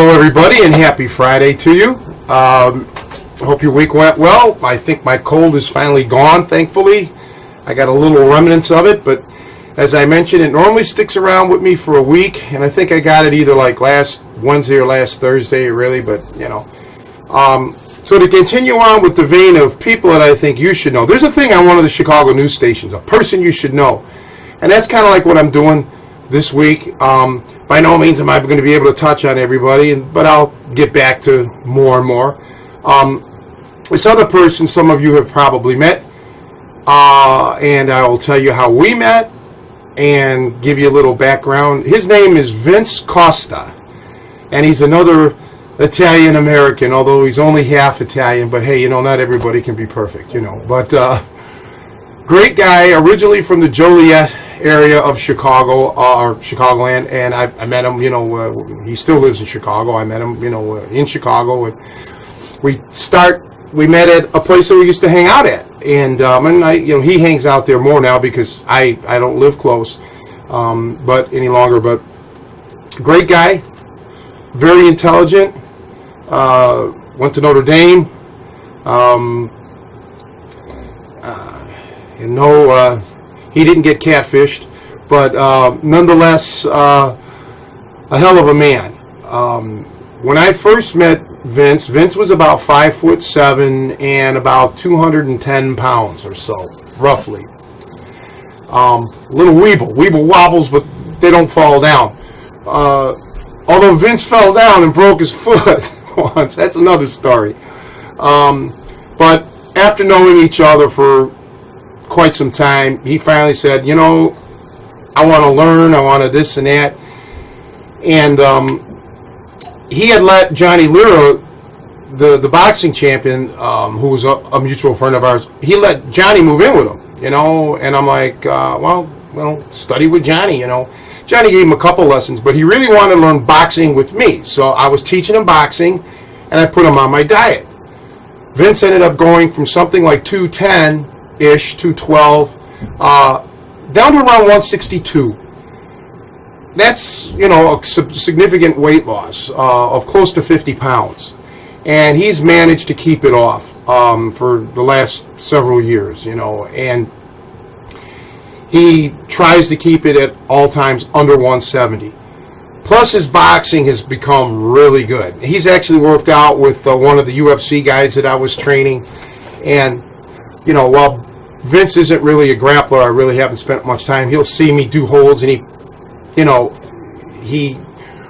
Hello, everybody, and happy Friday to you. Hope your week went well. I think my cold is finally gone, thankfully. I got a little remnants of it, but as I mentioned, it normally sticks around with me for a week, and I think I got it either like last Wednesday or last Thursday, really, but, you know. So to continue on with the vein of people that I think you should know, there's a thing on one of the Chicago news stations, a person you should know, and that's kind of like what I'm doing this week. By no means am I going to be able to touch on everybody, but I'll get back to more and more. This other person, some of you have probably met, and I will tell you how we met and give you a little background. His name is Vince Costa, and he's another Italian-American, although he's only half Italian, but hey, you know, not everybody can be perfect, you know. But great guy, originally from the Joliet area of Chicago, or Chicagoland, and I met him, you know, he still lives in Chicago. I met him, you know, in Chicago, and we met at a place that we used to hang out at, and I, you know, he hangs out there more now because I don't live close, but any longer, but great guy, very intelligent, went to Notre Dame, and no, he didn't get catfished, but nonetheless, a hell of a man. When I first met Vince was about 5'7" and about 210 pounds or so, roughly. A little weeble wobbles, but they don't fall down. Although Vince fell down and broke his foot once, that's another story. But after knowing each other for quite some time, he finally said, you know, I want to learn, I want to this and that. And he had let Johnny Lira, the boxing champion, who was a mutual friend of ours, he let Johnny move in with him, you know. And I'm like, well, study with Johnny, you know. Johnny gave him a couple lessons, but he really wanted to learn boxing with me. So I was teaching him boxing, and I put him on my diet. Vince ended up going from something like 210-ish, 212, down to around 162. That's, you know, a significant weight loss of close to 50 pounds. And he's managed to keep it off for the last several years, you know, and he tries to keep it at all times under 170. Plus, his boxing has become really good. He's actually worked out with one of the UFC guys that I was training. And, you know, while Vince isn't really a grappler, I really haven't spent much time. He'll see me do holds, and he, you know,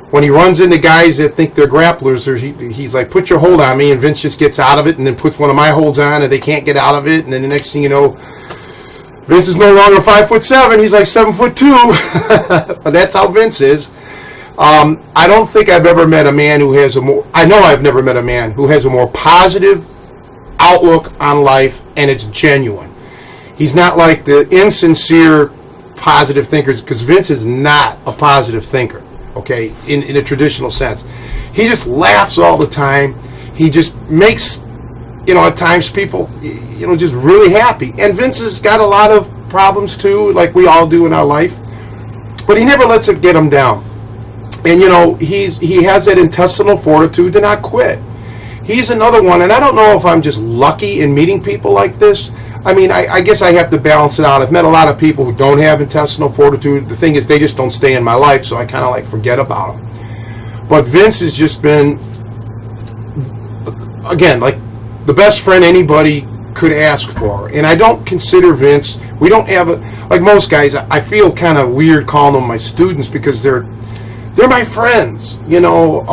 when he runs into guys that think they're grapplers, he's like, put your hold on me, and Vince just gets out of it and then puts one of my holds on, and they can't get out of it, and then the next thing you know, Vince is no longer 5'7", he's like 7'2", but that's how Vince is. I don't think I've ever met a man who has I've never met a man who has a more positive outlook on life, and it's genuine. He's not like the insincere positive thinkers, because Vince is not a positive thinker, okay, in a traditional sense. He just laughs all the time. He just makes, you know, at times people, you know, just really happy. And Vince has got a lot of problems too, like we all do in our life, but he never lets it get him down. And, you know, he has that intestinal fortitude to not quit. He's another one, and I don't know if I'm just lucky in meeting people like this. I mean, I guess I have to balance it out. I've met a lot of people who don't have intestinal fortitude. The thing is, they just don't stay in my life, so I kind of like forget about them. But Vince has just been, again, like the best friend anybody could ask for. And I don't consider Vince, we don't have like most guys, I feel kind of weird calling them my students because they're my friends, you know.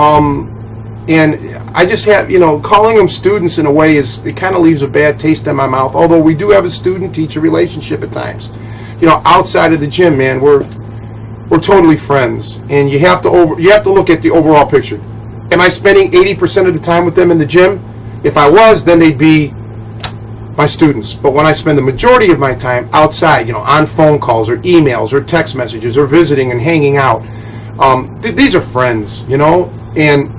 And I just have, you know, calling them students in a way it kind of leaves a bad taste in my mouth. Although we do have a student-teacher relationship at times. You know, outside of the gym, man, we're totally friends. And you have to look at the overall picture. Am I spending 80% of the time with them in the gym? If I was, then they'd be my students. But when I spend the majority of my time outside, you know, on phone calls or emails or text messages or visiting and hanging out, these are friends, you know, and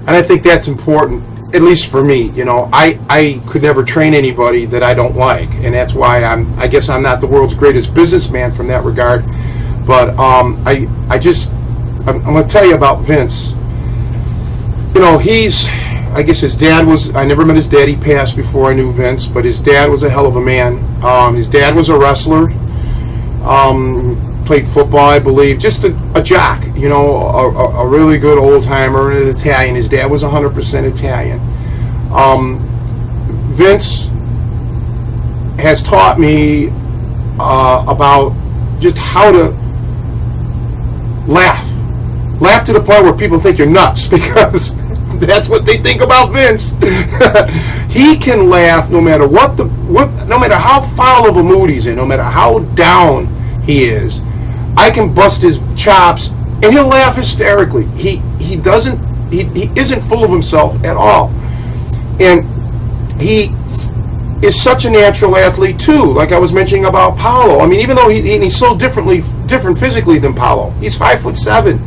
I think that's important, at least for me. You know, I could never train anybody that I don't like, and that's why I guess I'm not the world's greatest businessman from that regard. But I just I'm going to tell you about Vince. I guess his dad I never met his dad. He passed before I knew Vince, but his dad was a hell of a man. His dad was a wrestler. Played football, I believe. Just a jock, a really good old-timer, an Italian. His dad was 100% Italian. Vince has taught me about just how to laugh. Laugh to the point where people think you're nuts, because that's what they think about Vince. He can laugh no matter no matter how foul of a mood he's in, no matter how down he is. I can bust his chops and he'll laugh hysterically. He isn't full of himself at all. And he is such a natural athlete too, like I was mentioning about Paolo. I mean, even though he's so different physically than Paolo. He's 5'7",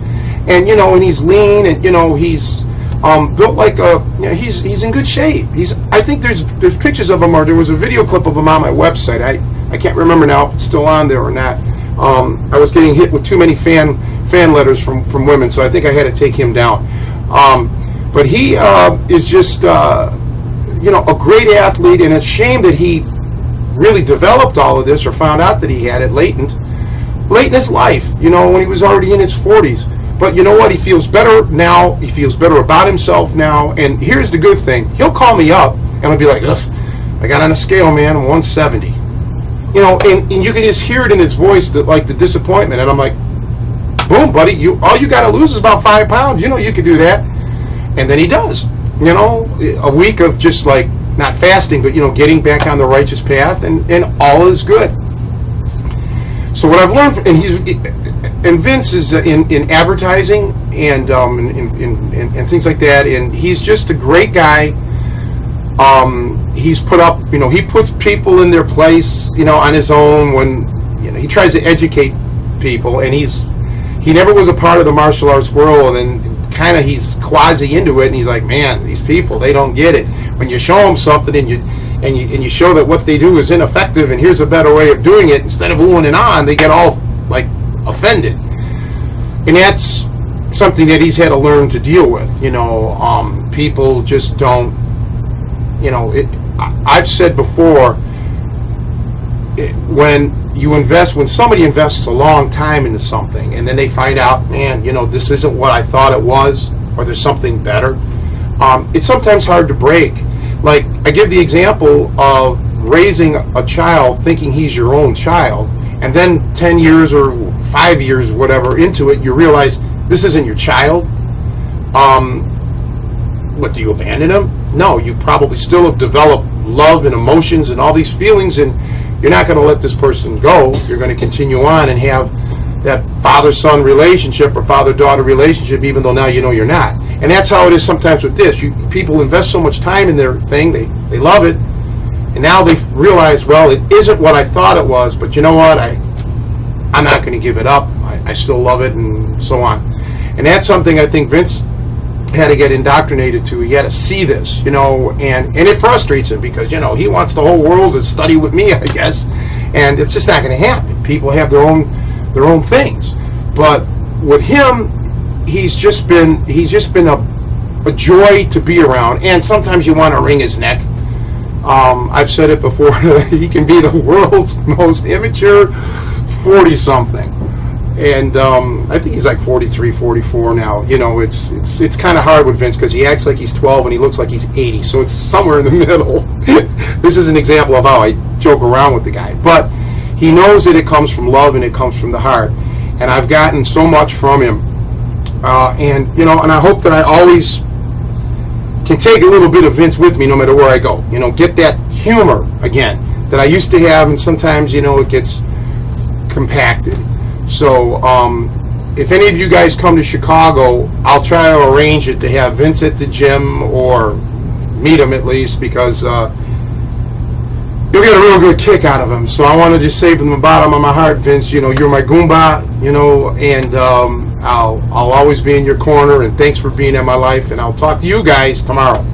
and and he's lean, and he's built like he's in good shape. I think there's pictures of him, or there was a video clip of him on my website. I can't remember now if it's still on there or not. I was getting hit with too many fan letters from women, so I think I had to take him down. But he is just a great athlete, and it's a shame that he really developed all of this, or found out that he had it late in his life, when he was already in his 40s. But you know what? He feels better now. He feels better about himself now. And here's the good thing. He'll call me up, and I'll be like, ugh, I got on a scale, man. I'm 170. And you can just hear it in his voice, the disappointment. And I'm like, boom, buddy. All you got to lose is about 5 pounds. You can do that. And then he does. A week of just like not fasting, but getting back on the righteous path, and all is good. So what I've learned, and Vince is in advertising and things like that, and he's just a great guy. He's put up, he puts people in their place, on his own when he tries to educate people, and he never was a part of the martial arts world, and kind of he's quasi into it, and he's like, man, these people, they don't get it. When you show them something and you show that what they do is ineffective, and here's a better way of doing it, instead of oohing and on, they get all like offended. And that's something that he's had to learn to deal with. People just don't. I've said before, when somebody invests a long time into something, and then they find out, man, this isn't what I thought it was, or there's something better, it's sometimes hard to break. Like, I give the example of raising a child thinking he's your own child, and then 10 years or 5 years, whatever, into it, you realize this isn't your child. What, do you abandon him? No, you probably still have developed love and emotions and all these feelings, and you're not going to let this person go. You're going to continue on and have that father-son relationship or father-daughter relationship, even though now you're not. And that's how it is sometimes with this. People invest so much time in their thing, they love it, and now they realize, well, it isn't what I thought it was, but you know what? I'm not going to give it up. I still love it, and so on. And that's something I think Vince had to get indoctrinated to. He had to see this, and it frustrates him, because he wants the whole world to study with me, I guess, and it's just not going to happen. People have their own things, but with him, he's just been a joy to be around. And sometimes you want to wring his neck. I've said it before. He can be the world's most immature 40-something. And I think he's like 43, 44 now. It's kind of hard with Vince, because he acts like he's 12 and he looks like he's 80. So it's somewhere in the middle. This is an example of how I joke around with the guy. But he knows that it comes from love and it comes from the heart. And I've gotten so much from him. And I hope that I always can take a little bit of Vince with me no matter where I go. Get that humor again that I used to have, and sometimes, it gets compacted. So if any of you guys come to Chicago, I'll try to arrange it to have Vince at the gym, or meet him at least, because you'll get a real good kick out of him. So I want to just say from the bottom of my heart, Vince, you're my Goomba, and I'll always be in your corner, and thanks for being in my life, and I'll talk to you guys tomorrow.